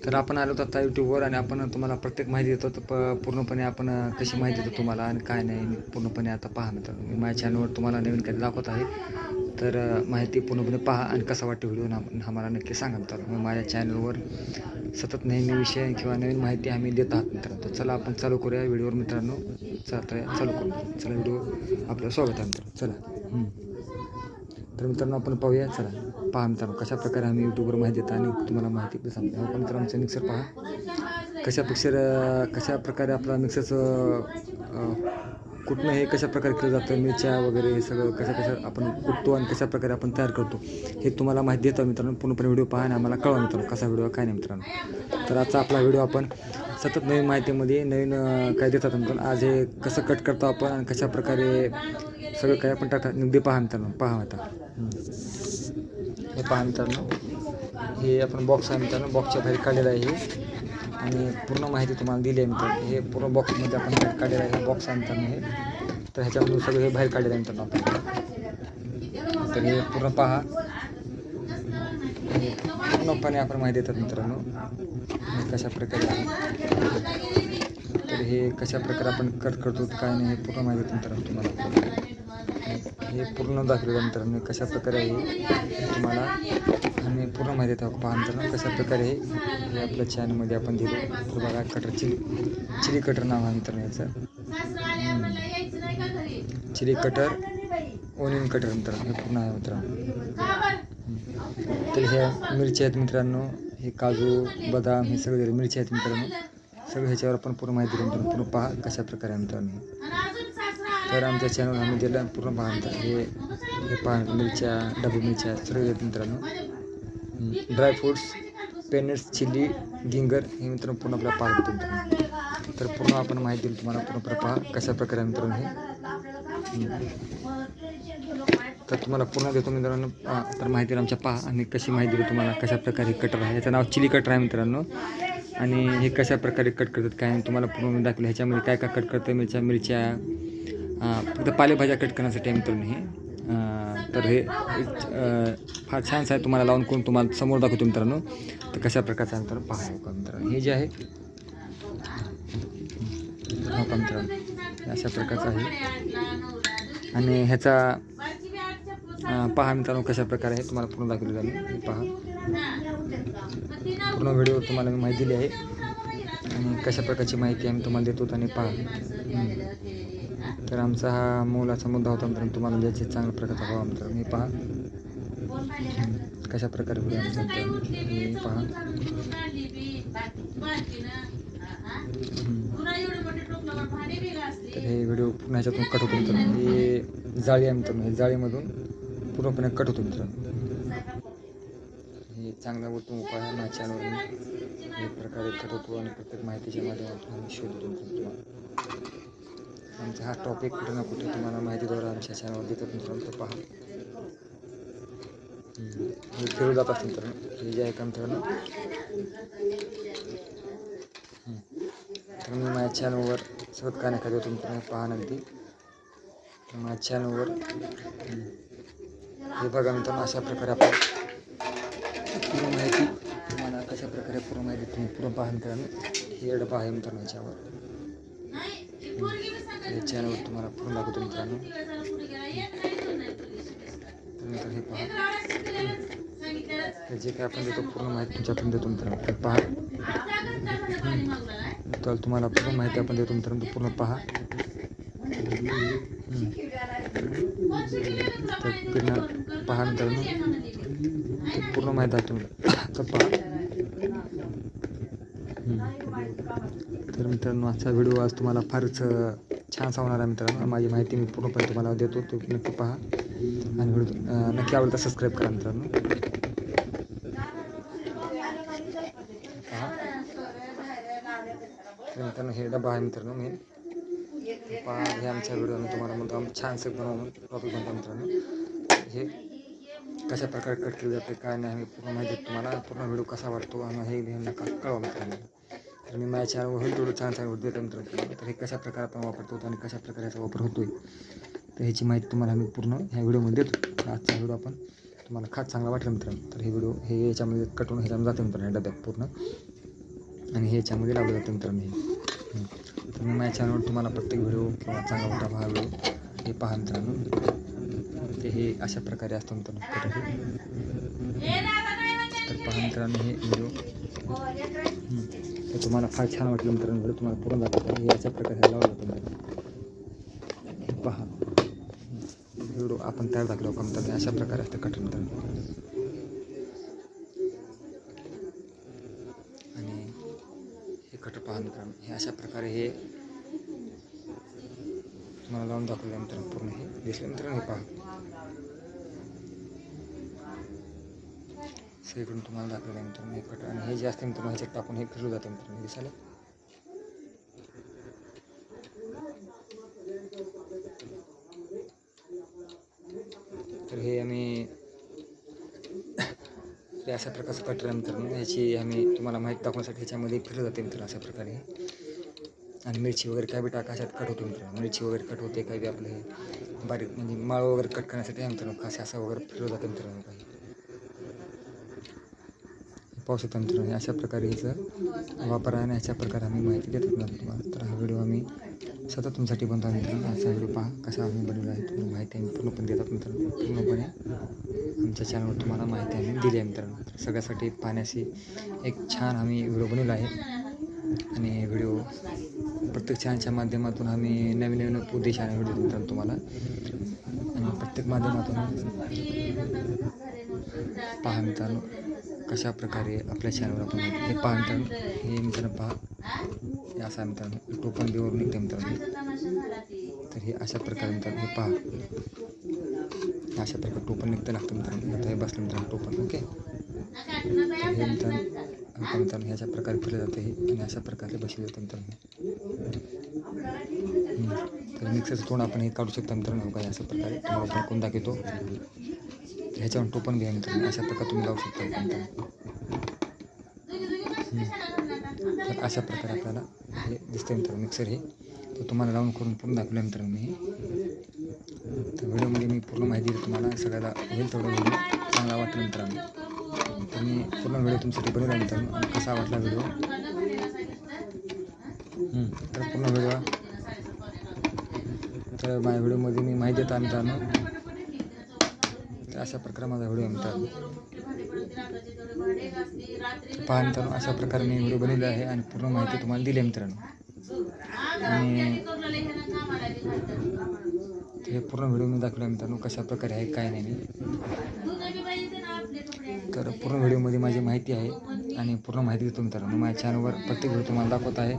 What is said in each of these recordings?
तर आपण आलो आता यूट्यूबवर आणि आपण तुम्हाला प्रत्येक माहिती देतो. तर पूर्णपणे आपण कशी माहिती देतो तुम्हाला आणि काय नाही मी पूर्णपणे आता पहा मित्रांनो. मी माझ्या चॅनलवर तुम्हाला नवीन काही दाखवत आहे. तर माहिती पूर्णपणे पहा आणि कसा वाटते व्हिडिओ आम्हाला नक्की सांगा मित्रांनो. मी माझ्या चॅनलवर सतत नेहमी विषय किंवा नवीन माहिती आम्ही देत आहात मित्रांनो. तर चला आपण चालू करूया व्हिडिओवर मित्रांनो. चालू करू. चला व्हिडिओ आपलं स्वागत आहे मित्रांनो. चला तर मित्रांनो आपण पाहूया. चला पहा मित्रांनो कशा प्रकारे आम्ही यूट्यूबवर माहिती देतो आणि तुम्हाला माहिती सांगतो. आपण मित्रांनो आमचं मिक्सर पहा कशा प्रकारे आपला मिक्सरचं कुठणं हे कशा प्रकारे केलं जातं. मिरच्या वगैरे हे सगळं कशा आपण कुटतो आणि कशा प्रकारे आपण तयार करतो हे तुम्हाला माहिती देतो मित्रांनो. पूर्णपणे व्हिडिओ पहा आणि आम्हाला कळवा मित्रांनो कसा व्हिडिओ काय नाही मित्रांनो. तर आजचा आपला व्हिडिओ आपण सतत नवीन माहितीमध्ये नवीन काय देतात मित्रांनो. आज हे कसं कट करतो आपण आणि कशा प्रकारे सगळं काय आपण टाकतात निगदी पहा मित्रांनो. पहा आता हे पहा मित्रांनो. हे आपण बॉक्स आहे मित्रांनो. बॉक्सच्या बाहेर काढलेलं आहे हे आणि पूर्ण माहिती तुम्हाला दिली आहे मित्रांनो. हे पूर्ण बॉक्समध्ये आपण बाहेर काढलेलं आहे. बॉक्स आहे मित्रांनो हे. तर ह्याच्यामधून सगळं हे बाहेर काढलेलं आहे मित्रांनो आपण. तर हे पूर्ण पहा. हे पूर्णपणे आपण माहिती देतात मित्रांनो कशा प्रकारे आहे. तर हे कशा प्रकारे आपण कट करतो काय नाही हे पूर्ण माहिती देतात मित्रांनो तुम्हाला. हे पूर्ण दाखवलेलं आहे मित्रांनो कशा प्रकारे आहे तुम्हाला आम्ही पूर्ण माहिती देतो. पहा मित्रांनो कशा प्रकारे हे आपल्या चॅनलमध्ये आपण दिलो. बघा कटर चिली कटर नाव आहे मित्रांनो याचं. चिली कटर ओनियन कटर मित्रांनो हे पूर्ण आहे मित्रांनो. तर ह्या मिरच्या आहेत मित्रांनो. हे काजू बदाम हे सगळे मिरच्या आहेत मित्रांनो. सगळं ह्याच्यावर आपण पूर्ण माहिती देतो मित्रांनो. पूर्ण पहा कशा प्रकारे आहे मित्रांनो. तर आमच्या चॅनल आम्ही दिलं पूर्ण पहा मित्रांनो. हे पहा मिरच्या डबी मिरच्या सगळे आहेत मित्रांनो. ड्रायफ्रूट्स पेनट्स चिली गिंगर हे मित्रांनो पूर्ण आपल्याला पाहतो मित्रांनो. तर पूर्ण आपण माहिती दिली तुम्हाला पूर्ण पहा कशा प्रकारे मित्रांनो हे. तर तुम्हाला पूर्ण देतो मित्रांनो. तर माहिती आमच्या पहा आणि कशी माहिती दिली तुम्हाला कशा प्रकारे कटर आहे. याचं नाव चिली कटर आहे मित्रांनो. आणि हे कशा प्रकारे कट करतात काय तुम्हाला पूर्ण दाखवलं. ह्याच्यामध्ये काय काय कट करतं मिरच्या फक्त पालेभाज्या कट करण्यासाठी आहे मित्रांनो हे. तर हे फार छान आहे. तुम्हाला लावून करून तुम्हाला समोर दाखवतो मित्रांनो. तर कशा प्रकारचं आहे मित्रांनो पहा मित्रांनो. हे जे आहे हो मित्रांनो अशा प्रकारचं आहे. आणि ह्याचा पहा मित्रांनो कशा प्रकारे आहे तुम्हाला पूर्ण दाखवलेलं आहे. पहा पूर्ण व्हिडिओ तुम्हाला मी माहिती दिली आहे आणि कशा प्रकारची माहिती आम्ही तुम्हाला देतो आणि पहा. तर आमचा हा मोलाचा मुद्दा होता मित्रांनो तुम्हाला द्यायचे चांगल्या प्रकारचा हवा मित्रांनो. हे पहा कशा प्रकारे व्हिडिओ आमचा हे पहा. तर हे व्हिडिओ पूर्ण ह्याच्यातून कट होतो मित्रांनो. हे जाळी आहे मित्रांनो. हे जाळीमधून पूर्णपणे कट होतो मित्रांनो. हे चांगला उत्तम उपाय आहे. माझ्या चॅनलवर एक प्रकारे कट होतो आणि प्रत्येक माहितीच्या माध्यमातून आम्ही शोधतो मित्रांनो. आमचा हा टॉपिक कुठे ना कुठे तुम्हाला माहितीद्वारे आमच्या चॅनलवर देतात मित्रांनो. तर पहा हे फिरू जातात मित्रांनो. हे जे आहे का मित्रांनो तर मी माझ्या चॅनलवर सतत काय नाही देतो मित्रांनो. पहा नक्की तर माझ्या चॅनलवर हे बघा मित्रांनो अशा प्रकारे आपण पूर्ण माहिती तुम्हाला कशा प्रकारे पूर्ण माहिती तुम्ही पूर्ण पहा मित्रांनो. हे डबा आहे मित्रांनो ह्याच्यावर. हे चॅनलवर तुम्हाला पूर्ण दाखवतो मित्रांनो. तर हे पहा जे काय आपण देतो पूर्ण माहिती तुमच्याकडून देतो मित्रांनो. तर पहा तर तुम्हाला पूर्ण माहिती आपण देतो मित्रांनो. पूर्ण पहा. तर पूर्ण पहा मित्रांनो. पूर्ण माहिती आहे तुम्हाला. तर पहा तर मित्रांनो आजचा व्हिडिओ आज तुम्हाला फारच छानसा होणार आहे मित्रांनो. माझी माहिती मी पूर्णपणे तुम्हाला देतो. तो नक्की पहा आणि व्हिडिओ नक्की आवडता सबस्क्राईब करा मित्रांनो. मित्रांनो हे डबा आहे मित्रांनो. मी पहा हे आमच्या व्हिडिओ मी तुम्हाला म्हणतो छानसं बनवून टॉपिक म्हणतो मित्रांनो. हे कशा प्रकारे कट केलं जाते काय नाही आम्ही पूर्ण माहिती तुम्हाला. पूर्ण व्हिडिओ कसा वाटतो आणि हे नका कळवा मित्रांनो. तर मी माझ्या चॅनलवर होईल तेवढं छान व्हिडिओ देतो मित्रांनो. तर हे कशा प्रकारे आपण वापरतो आणि कशा प्रकारे याचा वापर होतो आहे तर ह्याची माहिती तुम्हाला आम्ही पूर्ण ह्या व्हिडिओमध्ये देतो. आजचा व्हिडिओ आपण तुम्हाला खास चांगला वाटलं मित्रांनो तर हे व्हिडिओ हे याच्यामध्ये कटून ह्याच्यामध्ये जाते मित्रांनो या डब्यात पूर्ण आणि हे याच्यामध्ये लावलं जातं मित्रांनो हे. तर मी माझ्या चॅनलवर तुम्हाला प्रत्येक व्हिडिओ किंवा चांगला मोठा पहा व्हिडिओ हे पहा मित्रांनो ते हे अशा प्रकारे असतं मित्रांनो कटर हे. तर पहा मित्रांनो हे व्हिडिओ तर तुम्हाला फार छान वाटलं मित्रांनो व्हिडिओ तुम्हाला पूर्ण दाखवतो हे अशा प्रकारे लावलं जातं मित्रांनो हे पहा व्हिडिओ आपण तयार दाखवलो का मित्रांनो अशा प्रकारे असतं कटर मित्रांनो. आणि हे कटर पहा मित्रांनो हे अशा प्रकारे हे तुम्हाला लावून दाखवलं मित्रांनो पूर्ण हे दिसलं मित्रांनो हे पहा सगळीकडून तुम्हाला दाखवलं आहे मित्रांनो हे कटर आणि हे जे असते मित्रांनो ह्याच्यात टाकून हे फिरलं जातं मित्रांनो दिसायला. तर हे आम्ही हे अशा प्रकारचं कटर आहे मित्रांनो ह्याची आम्ही तुम्हाला माहिती दाखवण्यासाठी ह्याच्यामध्ये फिरलं जाते मित्रांनो अशा प्रकारे. आणि मिरची वगैरे काय बी टाका अशात कट होते मित्रांनो मिरची वगैरे कट होते काय बी आपलं हे बारीक म्हणजे माळ वगैरे कट करण्यासाठी आहे मित्रांनो खास असं वगैरे फिरलं जातं मित्रांनो काही पाहू शकता मित्रांनो अशा प्रकारे हिचं वापर आहे आणि अशा प्रकारे आम्ही माहिती देत असणार तुम्हाला. तर हा व्हिडिओ आम्ही सतत तुमच्यासाठी बनतो आहे मित्रांनो असा व्हिडिओ पहा कसा आम्ही बनवला आहे तुम्हाला माहिती आम्ही पूर्णपणे देतात मित्रांनो पूर्णपणे आमच्या चॅनलवर तुम्हाला माहिती आम्ही दिली आहे मित्रांनो. तर सगळ्यासाठी पाहण्याची एक छान आम्ही व्हिडिओ बनवला आहे आणि व्हिडिओ प्रत्येक चॅनलच्या माध्यमातून आम्ही नवीन नवीन उद्देशाने व्हिडिओ मित्रांनो तुम्हाला आणि प्रत्येक माध्यमातून पहा मित्रांनो कशा प्रकारे आपल्या चॅनलवर आपण हे पहा मित्रांनो हे मित्रांनो पहा हे असा मित्रांनो टोपण देऊन निघते मित्रांनो. तर हे अशा प्रकारे मित्रांनो हे पहा अशा प्रकारे टोपण निघतं लागतं मित्रांनो. आता हे बसलं मित्रांनो टोपण ओके. तर हे मित्रांनो ह्याच्या प्रकारे फिरलं जातं हे आणि अशा प्रकारे बसले जातं मित्रांनो. तर मिक्सरचं तोंड आपण हे काढू शकता मित्रांनो काही अशा प्रकारे तुम्हाला आपण कोण दाखवतो ह्याच्यावर टोपण घ्या मित्रांनो अशा प्रकारे तुम्ही लावू शकता मित्रांनो. तर अशा प्रकारे आपल्याला हे दिसतं मित्रांनो मिक्सर हे तर तुम्हाला लावून करून पूर्ण दाखवलं मित्रांनो मी. तर व्हिडिओमध्ये मी पूर्ण माहिती दिली तुम्हाला सगळ्याला होईल तेवढं व्हिडिओ चांगला वाटलं मित्रांनो. तर मी पूर्ण व्हिडिओ तुमच्यासाठी बनवला मित्रांनो आणि कसा वाटला व्हिडिओ तर पूर्ण व्हिडिओ तर माझ्या व्हिडिओमध्ये मी माहिती देतो मित्रांनो. तर अशा प्रकारे माझा व्हिडिओ मित्रांनो पहा मित्रांनो अशा प्रकारे मी व्हिडिओ बनवला आहे आणि पूर्ण माहिती तुम्हाला दिली आहे मित्रांनो. आणि हे पूर्ण व्हिडिओ मी दाखवला मित्रांनो कशा प्रकारे आहे काय नाही. तर पूर्ण व्हिडिओमध्ये माझी माहिती आहे आणि पूर्ण माहिती देतो मित्रांनो. माझ्या चॅनलवर प्रत्येक व्हिडिओ तुम्हाला दाखवत आहे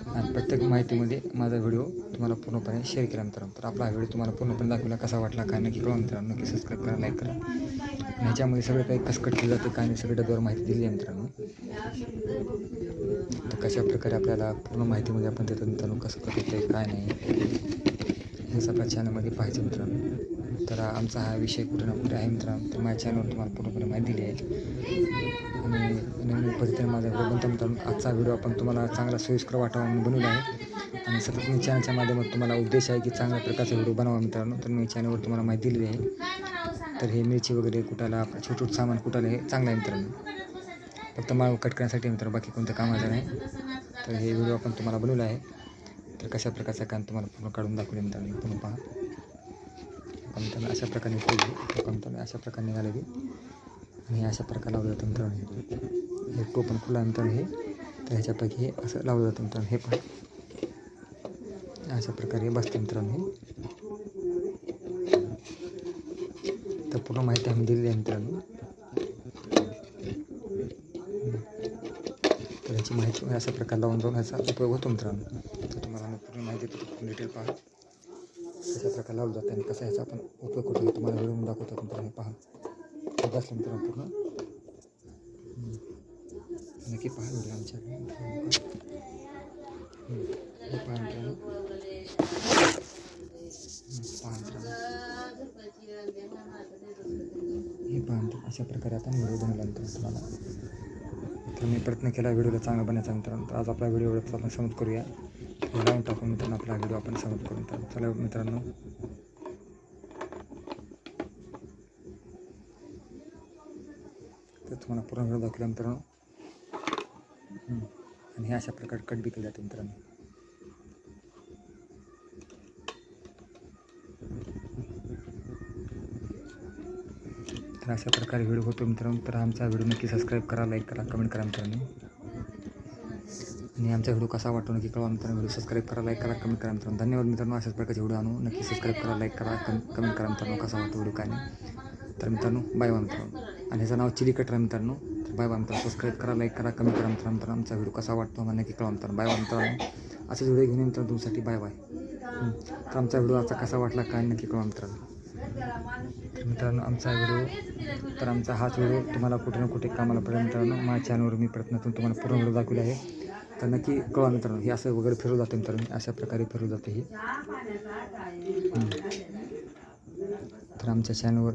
आणि प्रत्येक माहितीमध्ये माझा व्हिडिओ तुम्हाला पूर्णपणे शेअर केला मित्रांनो. तर आपला हा व्हिडिओ तुम्हाला पूर्णपणे दाखवला कसा वाटला काय नक्की कळवा मित्रांनो. नक्की सबस्क्राईब करा लाईक करा आणि ह्याच्यामध्ये सगळं काही कसकट केलं जातं काय नाही सगळं डब्यावर माहिती दिली आहे मित्रांनो. तर कशा प्रकारे आपल्याला पूर्ण माहितीमध्ये आपण देतो मित्रांनो कसं कसं होतं काय नाही हे सगळ्या चॅनलमध्ये पाहायचं मित्रांनो. तर आमचा हा विषय कुठे ना कुठे आहे मित्रांनो. तर माझ्या चॅनलवर तुम्हाला पूर्णपणे माहिती दिली आहे आणि नवीन पद्धतीने माझा व्हिडिओ बनतो मित्रांनो. आजचा व्हिडिओ आपण तुम्हाला चांगला सोयीस्कर वाटावा म्हणून बनवला आहे आणि सतत मी चॅनलच्या माध्यमातून तुम्हाला उद्देश आहे की चांगल्या प्रकारचा व्हिडिओ बनवा मित्रांनो. तर मी चॅनलवर तुम्हाला माहिती दिलेली आहे. तर हे मिरची वगैरे कुठाला छोटं छोटं सामान कुठाला हे चांगलं आहे मित्रांनो. फक्त माळ कट करण्यासाठी मित्रांनो बाकी कोणतं कामाचं नाही. तर हे व्हिडिओ आपण तुम्हाला बनवला आहे. तर कशा प्रकारचं काम तुम्हाला पूर्ण काढून दाखवले मित्रांनो पूर्ण पहा. मित्रांनो अशा प्रकारे मित्रांनो अशा प्रकारे निघाले ते आणि अशा प्रकारे लावलं जातं मित्रांनो. हे टोपण खुला मित्रांनो हे तर ह्याच्यापैकी हे असं लावलं जातं मित्रांनो. हे पण अशा प्रकारे बसतं मित्रांनो हे. तर पूर्ण माहिती आम्ही दिलेली आहे मित्रांनो. तर ह्याची माहिती अशा प्रकारे लावून जाऊन ह्याचा उपयोग होतो मित्रांनो. तर तुम्हाला आम्ही पूर्ण माहिती देतो डिटेल पहा कशा प्रकारे लावलं जातं आणि कसा ह्याचा आपण उपयोग होतो हे तुम्हाला व्हिडिओ दाखवतो मित्रांनो. हे पहा हे बसलं मित्रांनो पूर्ण नक्की पहा व्हिडिओ आमच्या हे पहा मित्रांनो पहा मित्रांनो हे पहा मित्रांनो अशा प्रकारे आपण व्हिडिओ बनवला मित्रांनो तुम्हाला. तर मी प्रयत्न केला व्हिडिओला चांगला बनायचा मित्रांनो. तर आज आपला व्हिडिओ एवढंच आपण समाप्त करूया. लावून टाकून मित्रांनो आपला व्हिडिओ आपण समाप्त करून टाकू. चला मित्रांनो तुम्हाला पूर्ण व्हिडिओ दाखवला मित्रांनो. आणि हे अशा प्रकारे कट बी केलं जाते मित्रांनो. तर अशा प्रकारे व्हिडिओ होतो मित्रांनो. तर आमचा व्हिडिओ नक्की सबस्क्राईब करा, लाईक करा, कमेंट करा मित्रांनो. आणि आमचा व्हिडिओ कसा वाटतो नक्की कळवा मित्रांनो. व्हिडिओ सबस्क्राईब करा, लाईक करा, कमेंट करा मित्रांनो. धन्यवाद मित्रांनो. अशाच प्रकारचे व्हिडिओ आणू. नक्की सबस्क्राईब करा, लाईक करा, कमेंट करा मित्रांनो. कसा वाटतो व्हिडिओ काय नाही. तर मित्रांनो बाय बाय मित्रांनो. आणि ह्याचं नाव चिली कटर आहे मित्रांनो. तर बाय बाय मित्रांनो. सबस्क्राईब करा, लाईक करा, कमेंट करा मित्रांनो. आमचा व्हिडिओ कसा वाटतो मला नक्की कळवा मित्रांनो. बाय बाय मित्रांनो. असेच व्हिडिओ घेऊन मित्रांनो तुमच्यासाठी. Bye bye. तर आमचा व्हिडिओ आता कसा वाटला काय नक्की कळवा मित्रांनो. तर मित्रांनो आमचा व्हिडिओ, तर आमचा हाच व्हिडिओ तुम्हाला कुठे ना कुठे कामाला पडेल मित्रांनो. माझ्या चॅनलवर मी प्रयत्नातून तुम्हाला पूर्ण व्हिडिओ दाखवले आहे. तर नक्की कळवा मित्रांनो. हे असं वगैरे फिरवलं जातं मित्रांनो. अशा प्रकारे फिरवलं जाते हे. तर आमच्या चॅनलवर